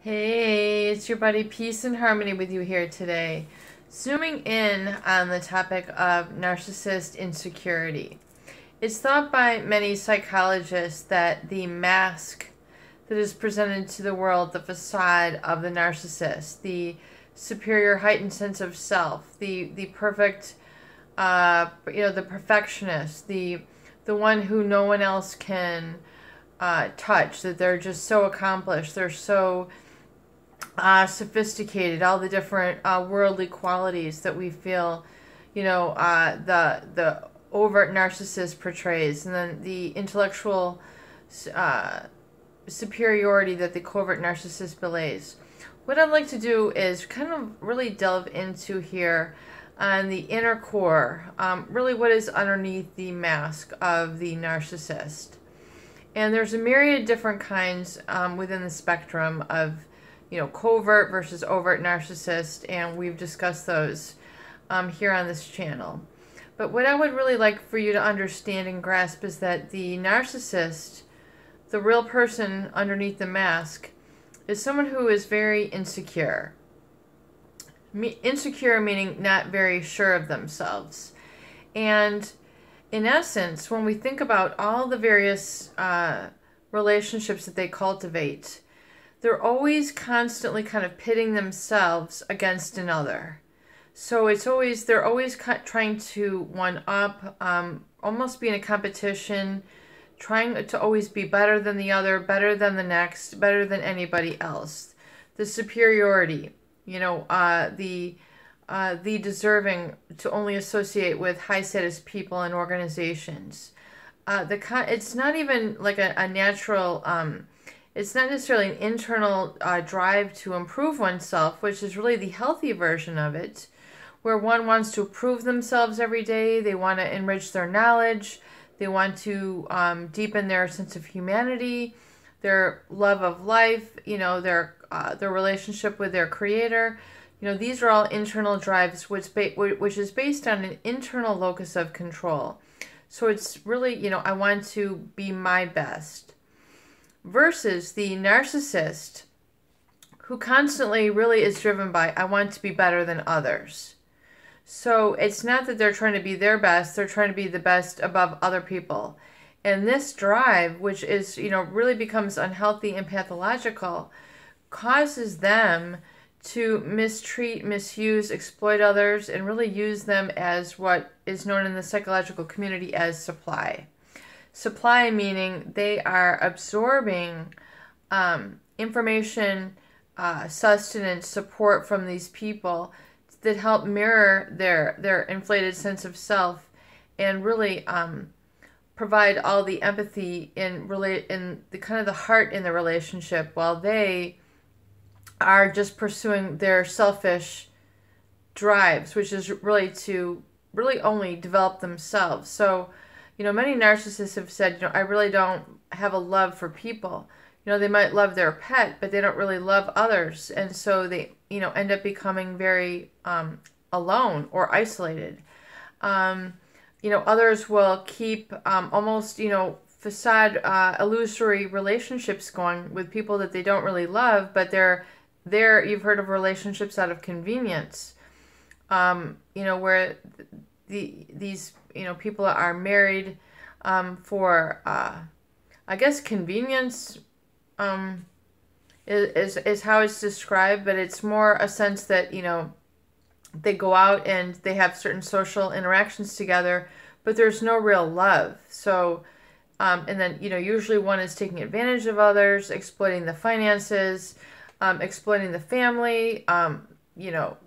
Hey, it's your buddy Peace and Harmony with you here today. Zooming in on the topic of narcissist insecurity. It's thought by many psychologists that the mask that is presented to the world, the facade of the narcissist, the superior heightened sense of self, the perfect, the perfectionist, the one who no one else can touch, that they're just so accomplished, they're so sophisticated, all the different worldly qualities that we feel, the overt narcissist portrays, and then the intellectual superiority that the covert narcissist belays. What I'd like to do is kind of really delve into here on the inner core, really what is underneath the mask of the narcissist. And there's a myriad of different kinds within the spectrum of covert versus overt narcissist, and we've discussed those here on this channel. But what I would really like for you to understand and grasp is that the narcissist, the real person underneath the mask, is someone who is very insecure. Insecure meaning not very sure of themselves. And in essence, when we think about all the various relationships that they cultivate, they're always constantly kind of pitting themselves against another. So they're always trying to one up, almost be in a competition, trying to always be better than the other, better than the next, better than anybody else. The superiority, the deserving to only associate with high status people and organizations. It's not even like a natural. It's not necessarily an internal drive to improve oneself, which is really the healthy version of it, where one wants to prove themselves every day. They want to enrich their knowledge. They want to deepen their sense of humanity, their love of life, their relationship with their creator. These are all internal drives, which is based on an internal locus of control. So it's really, I want to be my best. Versus the narcissist, who constantly really is driven by, I want to be better than others. So it's not that they're trying to be their best, they're trying to be the best above other people. And this drive, which is, really becomes unhealthy and pathological, causes them to mistreat, misuse, exploit others, and really use them as what is known in the psychological community as supply. Supply meaning they are absorbing information, sustenance, support from these people that help mirror their inflated sense of self, and really provide all the empathy in the kind of the heart in the relationship, while they are just pursuing their selfish drives, which is really to really only develop themselves. So many narcissists have said, I really don't have a love for people. They might love their pet, but they don't really love others. And so they, end up becoming very alone or isolated. Others will keep almost, facade, illusory relationships going with people that they don't really love, but you've heard of relationships out of convenience, where these people are married for, I guess, convenience is how it's described, but it's more a sense that, they go out and they have certain social interactions together, but there's no real love. So, and then, usually one is taking advantage of others, exploiting the finances, exploiting the family,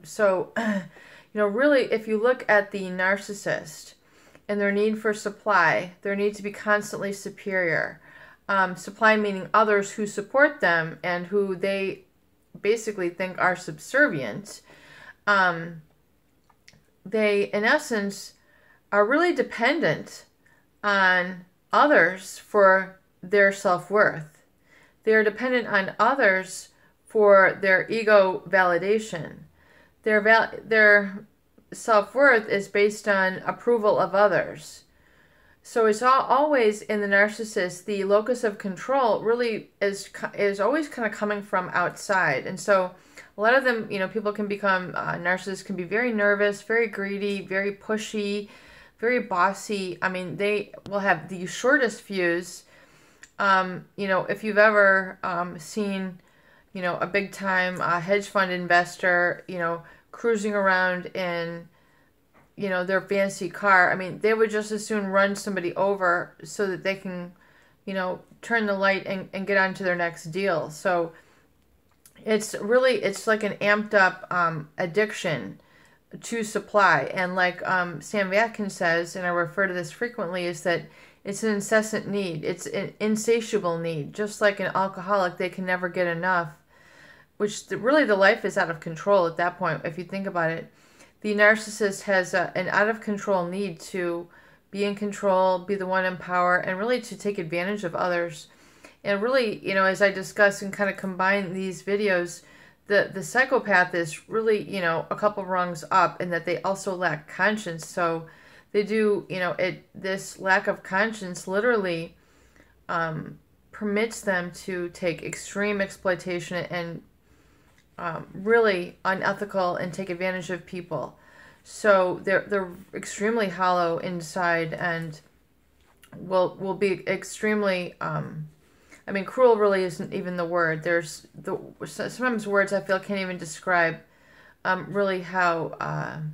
so, really, if you look at the narcissist and their need for supply, their need to be constantly superior. Supply meaning others who support them and who they basically think are subservient. They, in essence, are really dependent on others for their self-worth. They are dependent on others for their ego validation. Their self-worth is based on approval of others. So it's always in the narcissist, the locus of control really is always kind of coming from outside. And so a lot of them, you know, people can become, narcissists can be very nervous, very greedy, very pushy, very bossy. I mean, they will have the shortest fuse. You know, if you've ever seen, you know, a big time hedge fund investor, you know, cruising around in, you know, their fancy car, I mean, they would just as soon run somebody over so that they can, you know, turn the light and get on to their next deal. So it's really, it's like an amped up addiction to supply. And like Sam Vatkin says, and I refer to this frequently, is that it's an incessant need. It's an insatiable need. Just like an alcoholic, they can never get enough, which really the life is out of control at that point, if you think about it. The narcissist has an out-of-control need to be in control, be the one in power, and really to take advantage of others. And really, you know, as I discuss and kind of combine these videos, the psychopath is really, you know, a couple rungs up in that they also lack conscience. So they do, you know, this lack of conscience literally permits them to take extreme exploitation and really unethical and take advantage of people. So they're extremely hollow inside and will be extremely I mean, cruel really isn't even the word. There's sometimes words I feel can't even describe really how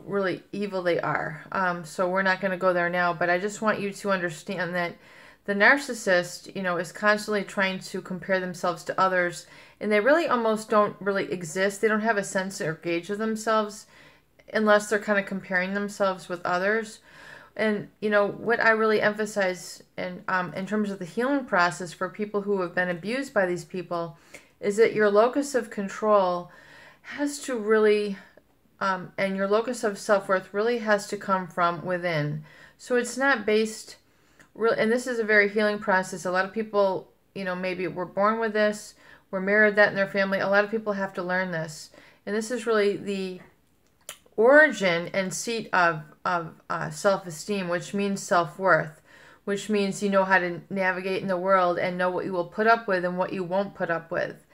really evil they are. So we're not going to go there now, but I just want you to understand that the narcissist, you know, is constantly trying to compare themselves to others, and they really almost don't really exist. They don't have a sense or gauge of themselves unless they're kind of comparing themselves with others. And, you know, what I really emphasize in terms of the healing process for people who have been abused by these people is that your locus of control has to really, and your locus of self-worth really has to come from within. So it's not based, and this is a very healing process. A lot of people, you know, maybe were born with this, were mirrored that in their family. A lot of people have to learn this. And this is really the origin and seat of self-esteem, which means self-worth, which means you know how to navigate in the world and know what you will put up with and what you won't put up with.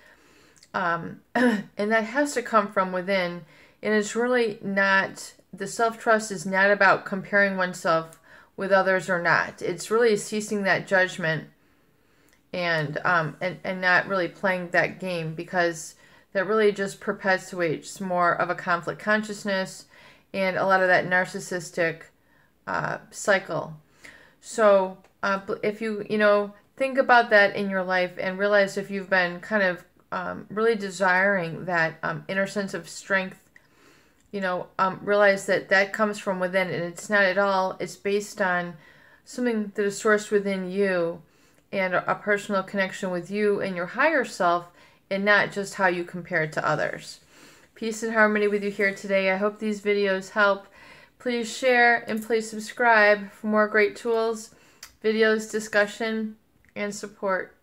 And that has to come from within. And it's really not, the self-trust is not about comparing oneself with others or not. It's really ceasing that judgment and not really playing that game, because that really just perpetuates more of a conflict consciousness and a lot of that narcissistic cycle. So if you know, think about that in your life and realize if you've been kind of really desiring that inner sense of strength, you know, realize that that comes from within, and it's not at all, it's based on something that is sourced within you and a personal connection with you and your higher self, and not just how you compare it to others. Peace and harmony with you here today. I hope these videos help. Please share and please subscribe for more great tools, videos, discussion, and support.